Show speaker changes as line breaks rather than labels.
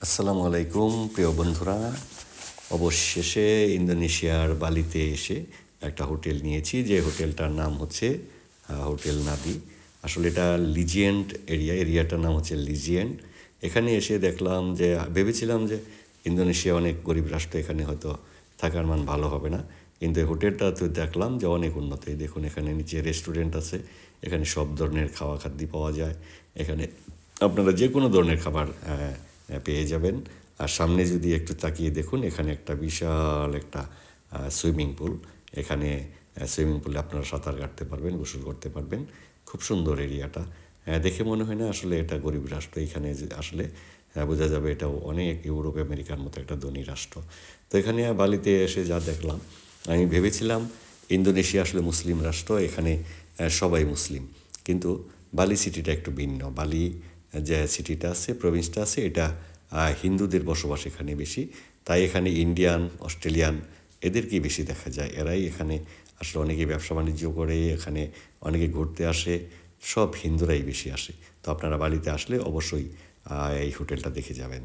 আসসালামু আলাইকুম প্রিয় বন্ধুরা। অবশেষে ইন্দোনেশিয়ার বালিতে এসে একটা হোটেল নিয়েছি, যে হোটেলটার নাম হচ্ছে হোটেল নাদি। আসলে এটা লিজিয়েন্ট এরিয়াটার নাম হচ্ছে লিজিয়েন্ট। এখানে এসে দেখলাম যে ভেবেছিলাম যে ইন্দোনেশিয়া অনেক গরিব রাষ্ট্র, এখানে হয়তো থাকার মান ভালো হবে না, কিন্তু এই হোটেলটা তো দেখলাম যে অনেক উন্নত। এই দেখুন, এখানে নিচে রেস্টুরেন্ট আছে, এখানে সব ধরনের খাদ্য পাওয়া যায়। এখানে আপনারা যে কোনো ধরনের খাবার পেয়ে যাবেন। আর সামনে যদি একটু তাকিয়ে দেখুন, এখানে একটা বিশাল একটা সুইমিং পুল। এখানে সুইমিং পুলে আপনারা সাঁতার কাটতে পারবেন, গোসল করতে পারবেন। খুব সুন্দর এরিয়াটা। দেখে মনে হয় না আসলে এটা গরিব রাষ্ট্র। এখানে আসলে বোঝা যাবে এটাও অনেক ইউরোপ আমেরিকার মতো একটা ধনী রাষ্ট্র। তো এখানে বালিতে এসে যা দেখলাম, আমি ভেবেছিলাম ইন্দোনেশিয়া আসলে মুসলিম রাষ্ট্র, এখানে সবাই মুসলিম, কিন্তু বালি সিটিটা একটু ভিন্ন। বালি যে সিটিটা আছে, প্রভিন্সটা আছে, এটা হিন্দুদের বসবাস এখানে বেশি। তাই এখানে ইন্ডিয়ান, অস্ট্রেলিয়ান এদেরকেই বেশি দেখা যায়। এরাই এখানে আসলে অনেকে ব্যবসা বাণিজ্য করে, এখানে অনেকে ঘুরতে আসে, সব হিন্দুরাই বেশি আসে। তো আপনারা বালিতে আসলে অবশ্যই এই হোটেলটা দেখে যাবেন।